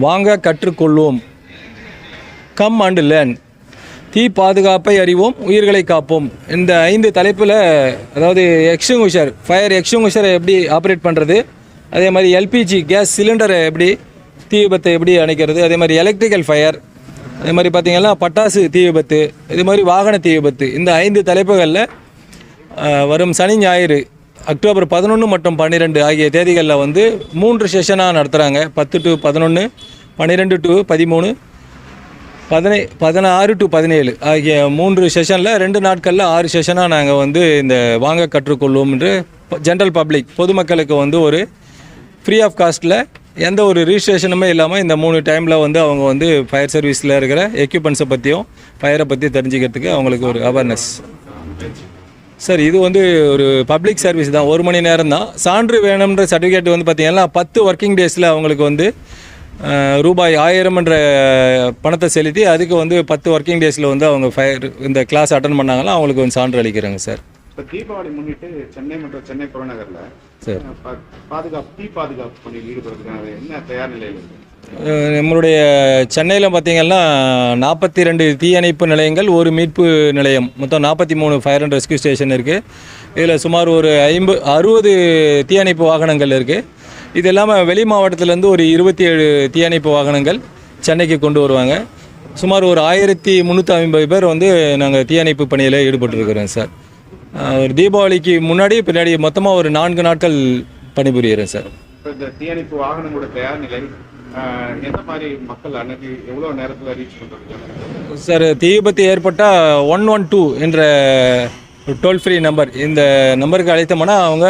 வாங்க கற்றுக்கொள்வோம், come and learn, தீ பாதுகாப்பை அறிவோம், உயிர்களை காப்போம். இந்த 5 தலைப்பில், அதாவது எக்ஸ்டிங்விஷர், ஃபயர் எக்ஸ்டிங்விஷரை எப்படி ஆப்ரேட் பண்ணுறது, அதே மாதிரி எல்பிஜி கேஸ் சிலிண்டரை எப்படி தீ விபத்தை எப்படி அணைக்கிறது, அதே மாதிரி எலக்ட்ரிக்கல் ஃபயர், அதே மாதிரி பார்த்திங்கன்னா பட்டாசு தீ விபத்து, இது மாதிரி வாகன தீ விபத்து, இந்த 5 தலைப்புகளில் வரும் சனி ஞாயிறு அக்டோபர் 11 மற்றும் 12 ஆகிய தேதிகளில் வந்து 3 செஷனாக நடத்துகிறாங்க. 10 to 11, 12 to 13, 16 to 17 ஆகிய 3 செஷனில் 2 நாட்களில் 6 செஷனாக நாங்கள் வந்து இந்த வாங்க கற்றுக்கொள்வோம் என்று ஜென்ரல் பப்ளிக் பொதுமக்களுக்கு வந்து ஒரு ஃப்ரீ ஆஃப் காஸ்ட்டில் எந்த ஒரு ரிஜிஸ்ட்ரேஷனுமே இல்லாமல் இந்த 3 டைமில் வந்து அவங்க வந்து ஃபயர் சர்வீஸில் இருக்கிற எக்யூப்மெண்ட்ஸை பற்றியும் ஃபயரை பற்றி தெரிஞ்சுக்கிறதுக்கு அவங்களுக்கு ஒரு அவேர்னஸ். சார், இது வந்து ஒரு பப்ளிக் சர்வீஸ் தான், 1 மணி நேரம் தான். சான்று வேணுன்ற சர்டிஃபிகேட் வந்து பார்த்திங்கன்னா 10 ஒர்க்கிங் டேஸில் அவங்களுக்கு வந்து ரூபாய் 1000 என்ற பணத்தை செலுத்தி அதுக்கு வந்து 10 ஒர்க்கிங் டேஸில் வந்து அவங்க ஃபயர் இந்த கிளாஸ் அட்டன் பண்ணாங்கன்னா அவங்களுக்கு வந்து சான்று அளிக்கிறாங்க சார். இப்போ தீபாவளி முன்னிட்டு சென்னை மற்றும் சென்னை புறநகரில் சார் தீ பாதுகாப்பு பணியில் ஈடுபடுறதுக்கான என்ன தயார் நிலையில் இருக்குது? நம்மளுடைய சென்னையில் பார்த்திங்கன்னா 42 தீயணைப்பு நிலையங்கள், ஒரு மீட்பு நிலையம், மொத்தம் 43 ஃபயர் அண்ட் ரெஸ்கியூ ஸ்டேஷன் இருக்குது. இதில் சுமார் ஒரு 60 தீயணைப்பு வாகனங்கள் இருக்குது. இது இல்லாமல் வெளி மாவட்டத்திலேருந்து ஒரு 27 தீயணைப்பு வாகனங்கள் சென்னைக்கு கொண்டு வருவாங்க. சுமார் ஒரு 1350 பேர் வந்து நாங்கள் தீயணைப்பு பணியில் ஈடுபட்டுருக்கிறோம் சார். ஒரு தீபாவளிக்கு முன்னாடி பின்னாடி மொத்தமாக ஒரு 4 நாட்கள் பணிபுரிகிறேன் சார். இந்த தீயணைப்பு வாகனங்களோட தயார் நிலை எந்த மாதிரி மக்கள் அன்னைக்கு எவ்வளோ நேரத்தில் ரீச் பண்ணுறாங்க சார்? தீ விபத்து ஏற்பட்டால் 112 என்ற டோல் ஃப்ரீ நம்பர், இந்த நம்பருக்கு அழைத்தோம்னா அவங்க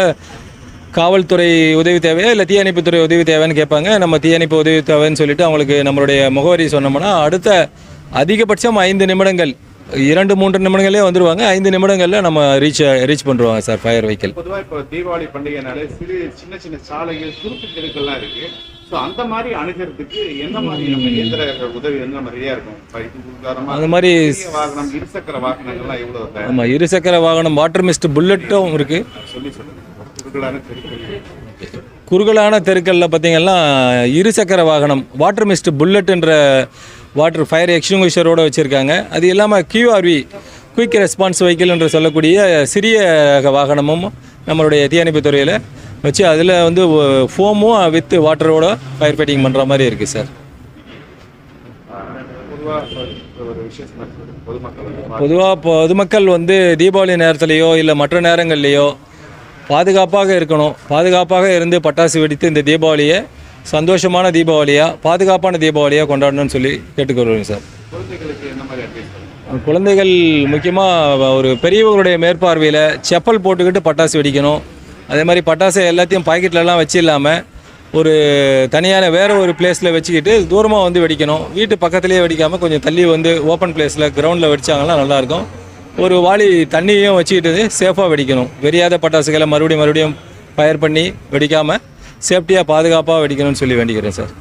காவல்துறை உதவி தேவையா இல்லை தீயணைப்புத்துறை உதவி தேவைன்னு கேட்பாங்க. நம்ம தீயணைப்பு உதவி தேவைன்னு சொல்லிவிட்டு அவங்களுக்கு நம்மளுடைய முகவரி சொன்னோம்னா அடுத்த அதிகபட்சம் 5 நிமிடங்கள், 2-3 நிமிடங்களே வந்துடுவாங்க. 5 நிமிடங்களில் நம்ம ரீச் பண்ணுவாங்க சார் ஃபயர் வெஹிக்கிள். பொதுவாக இப்போ தீபாவளி பண்டிகைனால சின்ன சின்ன சாலைகள், சுருக்கு தெருக்கள்லாம் இருக்குது. ஸோ அந்த மாதிரி அணுகிறதுக்கு எந்த மாதிரி நம்ம இயந்திர உதவி வந்து நம்ம ரெடியாக இருக்கும்? அந்த மாதிரி வாகனம், இருசக்கர வாகனங்கள்லாம் எவ்வளோ? ஆமாம், இருசக்கர வாகனம், வாட்டர் மிஸ்ட் புல்லட்டும் இருக்குது. குறுகலான தெருக்களில் பார்த்திங்கன்னா இருசக்கர வாகனம், வாட்டர் மிஸ்ட் புல்லட்ன்ற வாட்டர் ஃபயர் எக்ஸ்டிங்விஷரோடு வச்சுருக்காங்க. அது இல்லாமல் QRV, குயிக் ரெஸ்பான்ஸ் வெஹிக்கிள் என்று சொல்லக்கூடிய சிறிய வாகனமும் நம்மளுடைய தீயணைப்பு துறையில் வச்சு அதில் வந்து ஃபோமும் வித் வாட்டரோட ஃபயர் ஃபைட்டிங் பண்ணுற மாதிரி இருக்குது சார். பொதுவாக பொதுமக்கள் வந்து தீபாவளி நேரத்துலையோ இல்லை மற்ற நேரங்கள்லேயோ பாதுகாப்பாக இருக்கணும். பாதுகாப்பாக இருந்து பட்டாசு வெடித்து இந்த தீபாவளியை சந்தோஷமான தீபாவளியாக, பாதுகாப்பான தீபாவளியாக கொண்டாடணும்னு சொல்லி கேட்டுக்கொள்கிறோம் சார். குழந்தைகள் முக்கியமாக ஒரு பெரியவங்களுடைய மேற்பார்வையில் செப்பல் போட்டுக்கிட்டு பட்டாசு வெடிக்கணும். அதே மாதிரி பட்டாசை எல்லாத்தையும் பாக்கெட்லலாம் வச்சு இல்லாமல் ஒரு தனியான வேறு ஒரு பிளேஸில் வச்சுக்கிட்டு தூரமாக வந்து வெடிக்கணும். வீட்டு பக்கத்துலேயே வெடிக்காமல் கொஞ்சம் தள்ளி வந்து ஓப்பன் பிளேஸில் கிரவுண்டில் வெடித்தாங்கன்னா நல்லாயிருக்கும். ஒரு வாளி தண்ணியும் வச்சுக்கிட்டு சேஃபாக வெடிக்கணும். வெறியாத பட்டாசுகளை மறுபடியும் ஃபயர் பண்ணி வெடிக்காமல் சேஃப்டியாக பாதுகாப்பாக வெடிக்கணும்னு சொல்லி வேண்டிக்கிறேன் சார்.